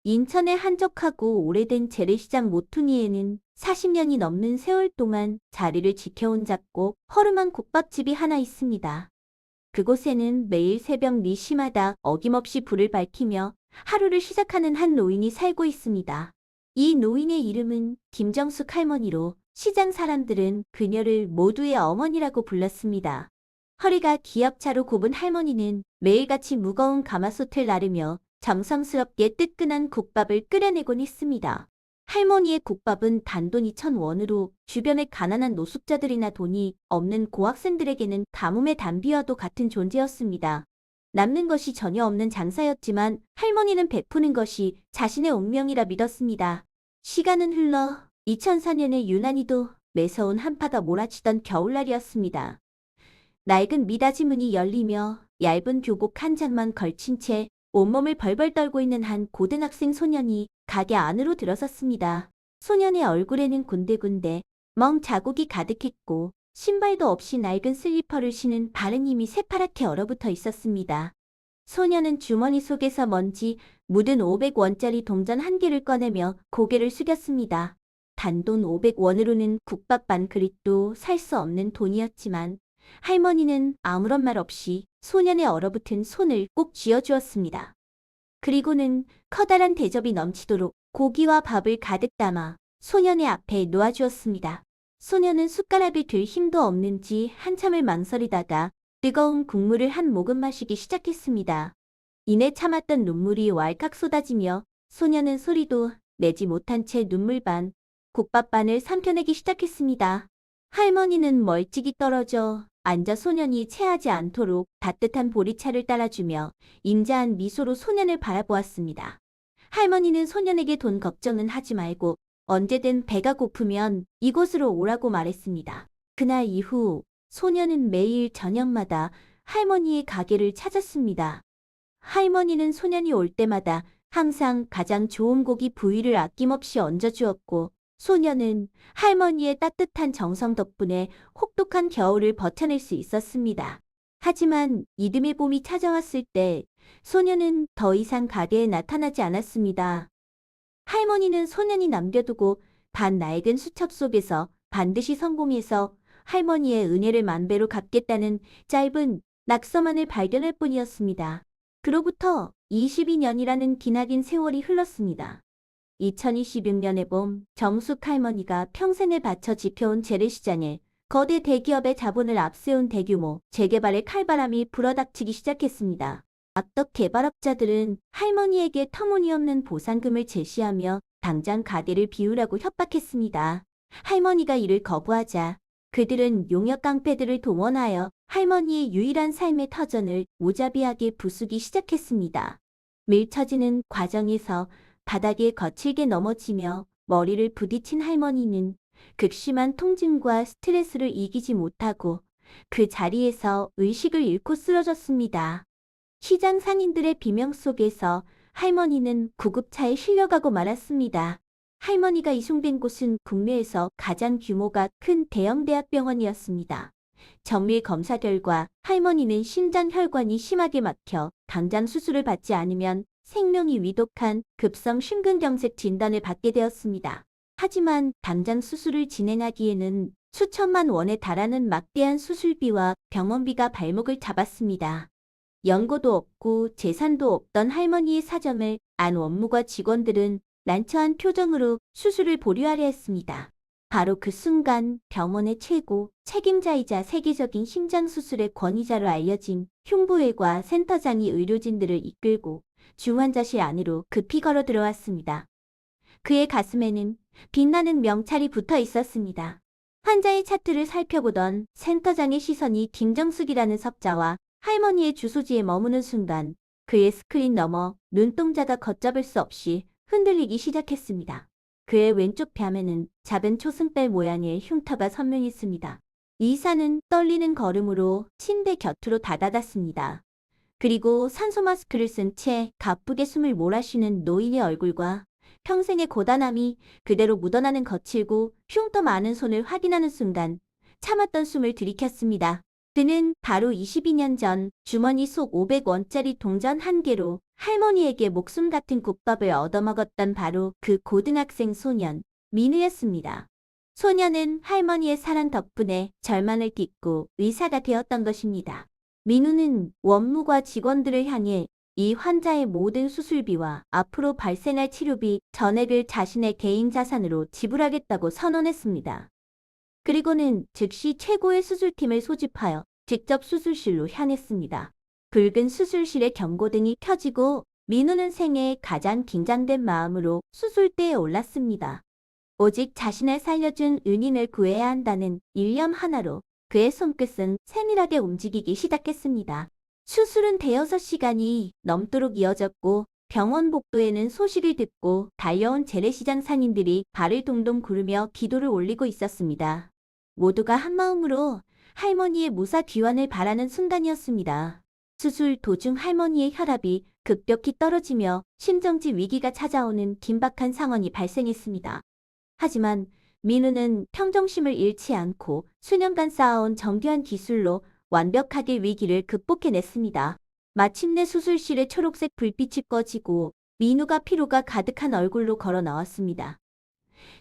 인천의 한적하고 오래된 재래시장 모퉁이에는 40년이 넘는 세월 동안 자리를 지켜온 작고 허름한 국밥집이 하나 있습니다. 그곳에는 매일 새벽 4시마다 어김없이 불을 밝히며 하루를 시작하는 한 노인이 살고 있습니다. 이 노인의 이름은 김정숙 할머니로 시장 사람들은 그녀를 모두의 어머니라고 불렀습니다. 허리가 기역차로 굽은 할머니는 매일같이 무거운 가마솥을 나르며 정성스럽게 뜨끈한 국밥을 끓여내곤 했습니다. 할머니의 국밥은 단돈 2,000원으로 주변의 가난한 노숙자들이나 돈이 없는 고학생들에게는 가뭄의 단비와도 같은 존재였습니다. 남는 것이 전혀 없는 장사였지만 할머니는 베푸는 것이 자신의 운명이라 믿었습니다. 시간은 흘러 2004년에 유난히도 매서운 한파가 몰아치던 겨울날이었습니다. 낡은 미닫이 문이 열리며 얇은 교복 한 장만 걸친 채 온몸을 벌벌 떨고 있는 한 고등학생 소년이 가게 안으로 들어섰습니다. 소년의 얼굴에는 군데군데 멍 자국이 가득했고 신발도 없이 낡은 슬리퍼를 신은 발은 이미 새파랗게 얼어붙어 있었습니다. 소년은 주머니 속에서 먼지 묻은 500원짜리 동전 한 개를 꺼내며 고개를 숙였습니다. 단돈 500원으로는 국밥 반 그릇도 살 수 없는 돈이었지만 할머니는 아무런 말 없이 소년의 얼어붙은 손을 꼭 쥐어주었습니다. 그리고는 커다란 대접이 넘치도록 고기와 밥을 가득 담아 소년의 앞에 놓아주었습니다. 소년은 숟가락을 들 힘도 없는지 한참을 망설이다가 뜨거운 국물을 한 모금 마시기 시작했습니다. 이내 참았던 눈물이 왈칵 쏟아지며 소년은 소리도 내지 못한 채 눈물 반, 국밥 반을 삼켜내기 시작했습니다. 할머니는 멀찍이 떨어져 앉아 소년이 체하지 않도록 따뜻한 보리차를 따라주며 인자한 미소로 소년을 바라보았습니다. 할머니는 소년에게 돈 걱정은 하지 말고 언제든 배가 고프면 이곳으로 오라고 말했습니다. 그날 이후 소년은 매일 저녁마다 할머니의 가게를 찾았습니다. 할머니는 소년이 올 때마다 항상 가장 좋은 고기 부위를 아낌없이 얹어주었고 소년은 할머니의 따뜻한 정성 덕분에 혹독한 겨울을 버텨낼 수 있었습니다. 하지만 이듬해 봄이 찾아왔을 때 소년은 더 이상 가게에 나타나지 않았습니다. 할머니는 소년이 남겨두고 반 낡은 수첩 속에서 반드시 성공해서 할머니의 은혜를 만배로 갚겠다는 짧은 낙서만을 발견할 뿐이었습니다. 그로부터 22년이라는 기나긴 세월이 흘렀습니다. 2026년의 봄, 정숙 할머니가 평생을 바쳐 지켜온 재래시장에 거대 대기업의 자본을 앞세운 대규모 재개발의 칼바람이 불어닥치기 시작했습니다. 악덕 개발업자들은 할머니에게 터무니없는 보상금을 제시하며 당장 가게를 비우라고 협박했습니다. 할머니가 이를 거부하자 그들은 용역 깡패들을 동원하여 할머니의 유일한 삶의 터전을 무자비하게 부수기 시작했습니다. 밀쳐지는 과정에서 바닥에 거칠게 넘어지며 머리를 부딪힌 할머니는 극심한 통증과 스트레스를 이기지 못하고 그 자리에서 의식을 잃고 쓰러졌습니다. 시장 상인들의 비명 속에서 할머니는 구급차에 실려가고 말았습니다. 할머니가 이송된 곳은 국내에서 가장 규모가 큰 대형 대학병원이었습니다. 정밀 검사 결과 할머니는 심장혈관이 심하게 막혀 당장 수술을 받지 않으면 생명이 위독한 급성 심근경색 진단을 받게 되었습니다. 하지만 당장 수술을 진행하기에는 수천만 원에 달하는 막대한 수술비와 병원비가 발목을 잡았습니다. 연고도 없고 재산도 없던 할머니의 사정을 안 원무과 직원들은 난처한 표정으로 수술을 보류하려 했습니다. 바로 그 순간 병원의 최고 책임자이자 세계적인 심장수술의 권위자로 알려진 흉부외과 센터장이 의료진들을 이끌고 중환자실 안으로 급히 걸어 들어왔습니다. 그의 가슴에는 빛나는 명찰이 붙어 있었습니다. 환자의 차트를 살펴보던 센터장의 시선이 김정숙이라는 석자와 할머니의 주소지에 머무는 순간 그의 스크린 너머 눈동자가 걷잡을 수 없이 흔들리기 시작했습니다. 그의 왼쪽 뺨에는 작은 초승달 모양의 흉터가 선명했습니다. 의사는 떨리는 걸음으로 침대 곁으로 다다랐습니다. 그리고 산소 마스크를 쓴 채 가쁘게 숨을 몰아쉬는 노인의 얼굴과 평생의 고단함이 그대로 묻어나는 거칠고 흉터 많은 손을 확인하는 순간 참았던 숨을 들이켰습니다. 그는 바로 22년 전 주머니 속 500원짜리 동전 한 개로 할머니에게 목숨 같은 국밥을 얻어먹었던 바로 그 고등학생 소년, 민우였습니다. 소년은 할머니의 사랑 덕분에 절망을 딛고 의사가 되었던 것입니다. 민우는 원무과 직원들을 향해 이 환자의 모든 수술비와 앞으로 발생할 치료비 전액을 자신의 개인 자산으로 지불하겠다고 선언했습니다. 그리고는 즉시 최고의 수술팀을 소집하여 직접 수술실로 향했습니다. 붉은 수술실의 경고등이 켜지고 민우는 생애에 가장 긴장된 마음으로 수술대에 올랐습니다. 오직 자신을 살려준 은인을 구해야 한다는 일념 하나로 그의 손끝은 세밀하게 움직이기 시작했습니다. 수술은 대여섯 시간이 넘도록 이어졌고 병원 복도에는 소식을 듣고 달려온 재래시장 상인들이 발을 동동 구르며 기도를 올리고 있었습니다. 모두가 한마음으로 할머니의 무사 귀환을 바라는 순간이었습니다. 수술 도중 할머니의 혈압이 급격히 떨어지며 심정지 위기가 찾아오는 긴박한 상황이 발생했습니다. 하지만 민우는 평정심을 잃지 않고 수년간 쌓아온 정교한 기술로 완벽하게 위기를 극복해냈습니다. 마침내 수술실의 초록색 불빛이 꺼지고 민우가 피로가 가득한 얼굴로 걸어 나왔습니다.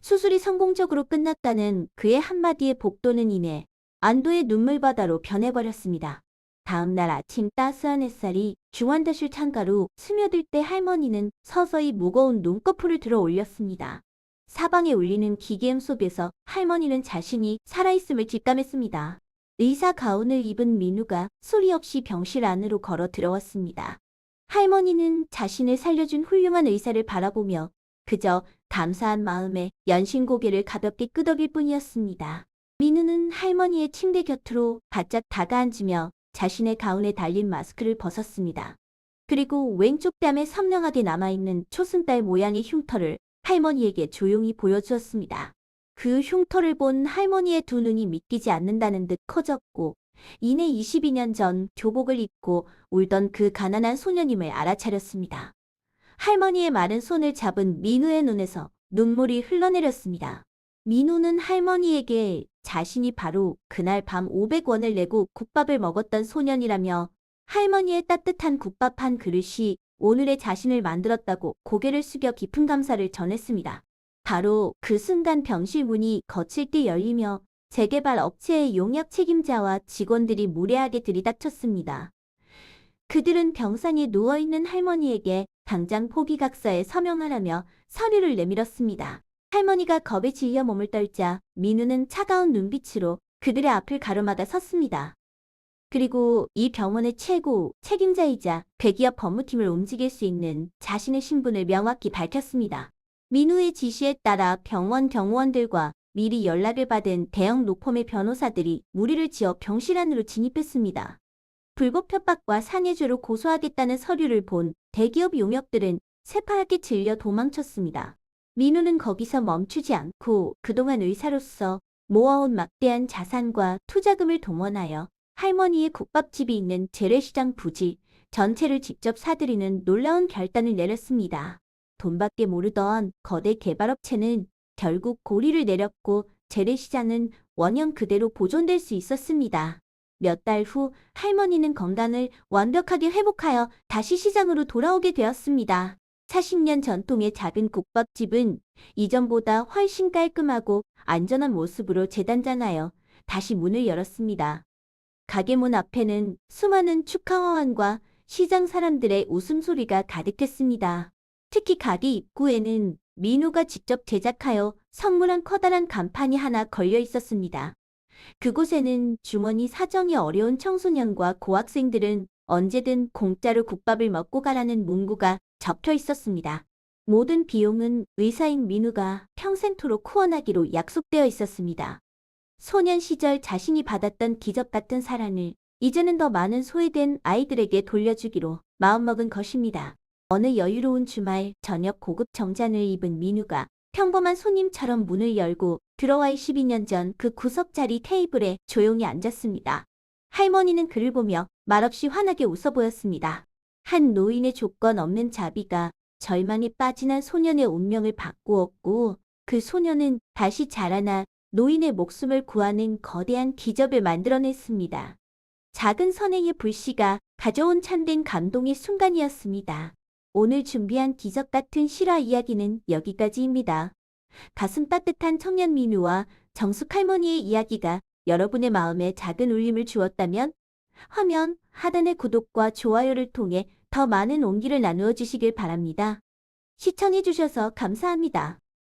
수술이 성공적으로 끝났다는 그의 한마디의 복도는 이내 안도의 눈물바다로 변해버렸습니다. 다음 날 아침 따스한 햇살이 중환자실 창가로 스며들 때 할머니는 서서히 무거운 눈꺼풀을 들어 올렸습니다. 사방에 울리는 기계음 속에서 할머니는 자신이 살아있음을 직감했습니다. 의사 가운을 입은 민우가 소리 없이 병실 안으로 걸어 들어왔습니다. 할머니는 자신을 살려준 훌륭한 의사를 바라보며 그저 감사한 마음에 연신 고개를 가볍게 끄덕일 뿐이었습니다. 민우는 할머니의 침대 곁으로 바짝 다가앉으며 자신의 가운에 달린 마스크를 벗었습니다. 그리고 왼쪽 뺨에 선명하게 남아있는 초승달 모양의 흉터를 할머니에게 조용히 보여주었습니다. 그 흉터를 본 할머니의 두 눈이 믿기지 않는다는 듯 커졌고 이내 22년 전 교복을 입고 울던 그 가난한 소년임을 알아차렸습니다. 할머니의 마른 손을 잡은 민우의 눈에서 눈물이 흘러내렸습니다. 민우는 할머니에게 자신이 바로 그날 밤 500원을 내고 국밥을 먹었던 소년이라며 할머니의 따뜻한 국밥 한 그릇이 오늘의 자신을 만들었다고 고개를 숙여 깊은 감사를 전했습니다. 바로 그 순간 병실 문이 거칠게 열리며 재개발 업체의 용역 책임자와 직원들이 무례하게 들이닥쳤습니다. 그들은 병상에 누워있는 할머니에게 당장 포기각서에 서명하라며 서류를 내밀었습니다. 할머니가 겁에 질려 몸을 떨자 민우는 차가운 눈빛으로 그들의 앞을 가로막아 섰습니다. 그리고 이 병원의 최고 책임자이자 대기업 법무팀을 움직일 수 있는 자신의 신분을 명확히 밝혔습니다. 민우의 지시에 따라 병원 경호원들과 미리 연락을 받은 대형 로펌의 변호사들이 무리를 지어 병실 안으로 진입했습니다. 불법 협박과 상해죄로 고소하겠다는 서류를 본 대기업 용역들은 새파랗게 질려 도망쳤습니다. 민우는 거기서 멈추지 않고 그동안 의사로서 모아온 막대한 자산과 투자금을 동원하여 할머니의 국밥집이 있는 재래시장 부지 전체를 직접 사들이는 놀라운 결단을 내렸습니다. 돈밖에 모르던 거대 개발업체는 결국 고리를 내렸고 재래시장은 원형 그대로 보존될 수 있었습니다. 몇 달 후 할머니는 건강을 완벽하게 회복하여 다시 시장으로 돌아오게 되었습니다. 40년 전통의 작은 국밥집은 이전보다 훨씬 깔끔하고 안전한 모습으로 재단장하여 다시 문을 열었습니다. 가게 문 앞에는 수많은 축하화환과 시장 사람들의 웃음소리가 가득했습니다. 특히 가게 입구에는 민우가 직접 제작하여 선물한 커다란 간판이 하나 걸려 있었습니다. 그곳에는 주머니 사정이 어려운 청소년과 고학생들은 언제든 공짜로 국밥을 먹고 가라는 문구가 적혀 있었습니다. 모든 비용은 의사인 민우가 평생토록 후원하기로 약속되어 있었습니다. 소년 시절 자신이 받았던 기적 같은 사랑을 이제는 더 많은 소외된 아이들에게 돌려주기로 마음먹은 것입니다. 어느 여유로운 주말 저녁 고급 정장을 입은 민우가 평범한 손님처럼 문을 열고 들어와 22년 전 그 구석 자리 테이블에 조용히 앉았습니다. 할머니는 그를 보며 말없이 환하게 웃어 보였습니다. 한 노인의 조건 없는 자비가 절망에 빠진 한 소년의 운명을 바꾸었고 그 소년은 다시 자라나 노인의 목숨을 구하는 거대한 기적을 만들어냈습니다. 작은 선행의 불씨가 가져온 참된 감동의 순간이었습니다. 오늘 준비한 기적 같은 실화 이야기는 여기까지입니다. 가슴 따뜻한 청년 민우와 정숙 할머니의 이야기가 여러분의 마음에 작은 울림을 주었다면 화면 하단의 구독과 좋아요를 통해 더 많은 온기를 나누어 주시길 바랍니다. 시청해 주셔서 감사합니다.